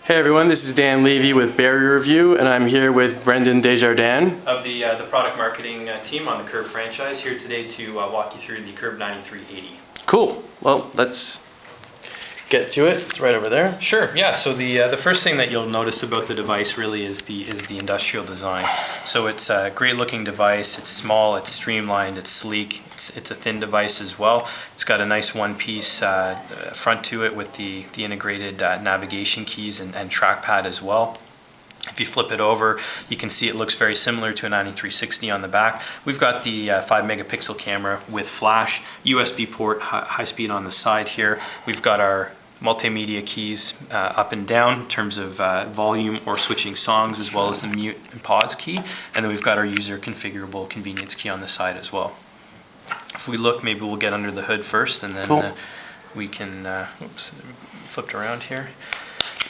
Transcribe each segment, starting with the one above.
Hey everyone, this is Dan Levy with Barrier Review, and I'm here with Brendan Desjardin of the product marketing team on the Curve franchise, here today to walk you through the Curve 9380. Cool. Well, let's get to it. It's right over there. Sure. Yeah. So the first thing that you'll notice about the device really is the industrial design. So it's a great looking device. It's small. It's streamlined. It's sleek. It's a thin device as well. It's got a nice one piece front to it with the integrated navigation keys and trackpad as well. If you flip it over, you can see it looks very similar to a 9360 on the back. We've got the 5 megapixel camera with flash, USB port, high speed on the side here. We've got our multimedia keys up and down in terms of volume or switching songs, as well as the mute and pause key. And then we've got our user configurable convenience key on the side as well. If we look, maybe we'll get under the hood first, and then cool. We can, flipped around here.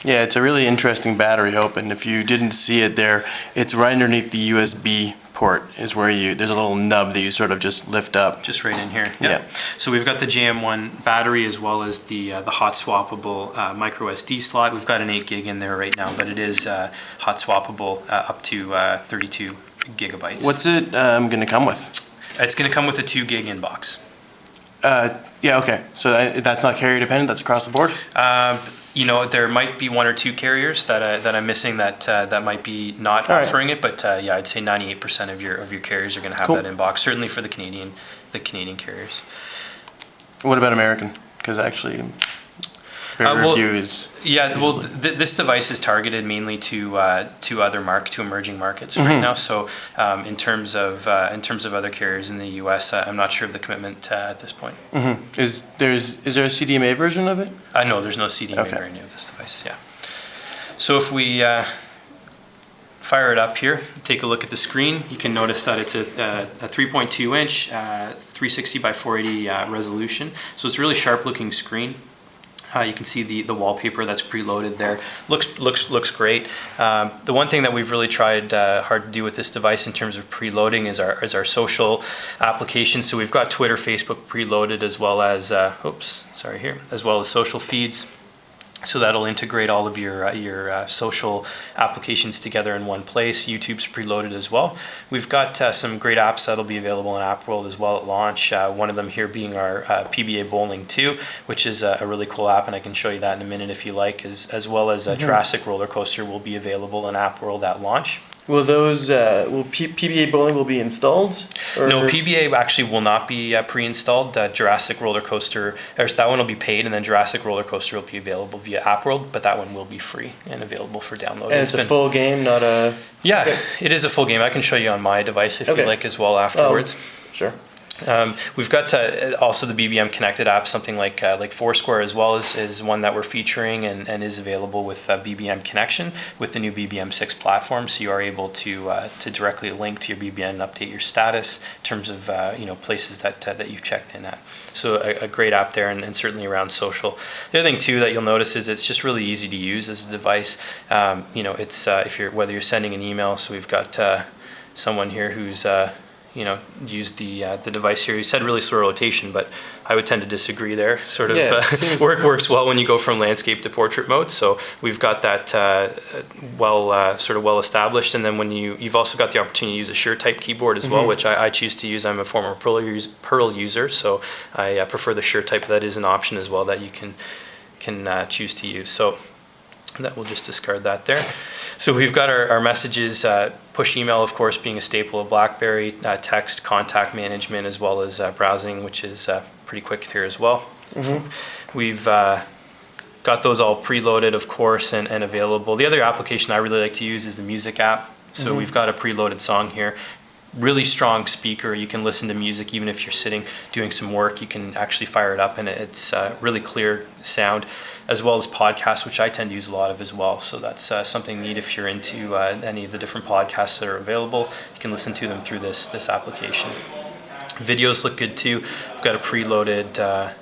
Yeah, it's a really interesting battery open. If you didn't see it there, it's right underneath the USB port is where there's a little nub that you sort of just lift up. Just right in here. Yep. Yeah. So we've got the JM1 battery as well as the hot swappable micro SD slot. We've got an 8 gig in there right now, but it is hot swappable up to 32 gigabytes. What's it going to come with? It's going to come with a 2 gig inbox. Yeah, okay. So that's not carrier dependent, that's across the board? You know, there might be one or two carriers that I'm missing that might be not offering it, but yeah, I'd say 98% of your carriers are going to have that inbox. Certainly for the Canadian carriers. What about American? Because actually, Barrier Review is. Yeah, well, this device is targeted mainly to emerging markets right now. So in terms of other carriers in the U.S., I'm not sure of the commitment at this point. Is there a CDMA version of it? No, there's no CDMA variant of this device. Yeah. So if we fire it up here, take a look at the screen, you can notice that it's a 3.2 inch 360 by 480 resolution. So it's a really sharp looking screen. You can see the wallpaper that's preloaded there. Looks great. The one thing that we've really tried hard to do with this device in terms of preloading is our social applications. So we've got Twitter, Facebook preloaded, as well as as well as social feeds. So that'll integrate all of your social applications together in one place. YouTube's preloaded as well. We've got some great apps that'll be available in App World as well at launch. One of them here being our PBA Bowling 2, which is a really cool app, and I can show you that in a minute if you like, as well as Jurassic Roller Coaster will be available in App World at launch. Will those PBA Bowling will be installed? Or? No, PBA actually will not be pre-installed. Jurassic Roller Coaster, that one will be paid, and then Jurassic Roller Coaster will be available via App World, but that one will be free and available for download. And it's a full game, not a... Yeah, it is a full game. I can show you on my device if you like as well afterwards. Sure. We've got also the BBM connected app, something like Foursquare as well is one that we're featuring and is available with BBM connection with the new BBM 6 platform. So you are able to directly link to your BBM and update your status in terms of places that you've checked in at. So a great app there, and certainly around social. The other thing too that you'll notice is it's just really easy to use as a device. It's whether you're sending an email. So we've got someone here who's used the device here. He said really slow rotation, but I would tend to disagree there. Sort of works well when you go from landscape to portrait mode. So we've got that well established. And then when you've also got the opportunity to use a Shure type keyboard as well, which I choose to use. I'm a former Perl user, so I prefer the Shure type. That is an option as well that you can choose to use. So that we'll just discard that there. So we've got our messages, push email, of course, being a staple of BlackBerry, text, contact management, as well as browsing, which is pretty quick here as well. We've got those all preloaded, of course, and available. The other application I really like to use is the music app. So we've got a preloaded song here. Really strong speaker. You can listen to music even if you're sitting doing some work. You can actually fire it up, and it's really clear sound, as well as podcasts, which I tend to use a lot of as well. So that's something neat if you're into any of the different podcasts that are available. You can listen to them through this application. Videos look good too. We've got a preloaded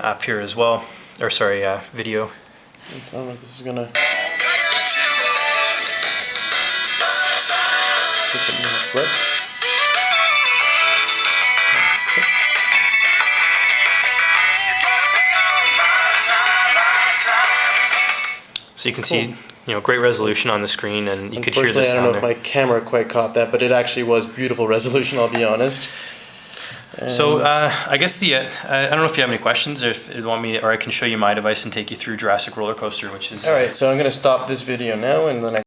app here as well, or sorry, video. I don't know if this is gonna. Flip. So you can see, great resolution on the screen, and you could hear the Unfortunately, I don't know sound if there. my camera quite caught that, but it actually was beautiful resolution, I'll be honest. So I guess I don't know if you have any questions, or if you want me, or I can show you my device and take you through Jurassic Roller Coaster, which is. All right, so I'm going to stop this video now, and then I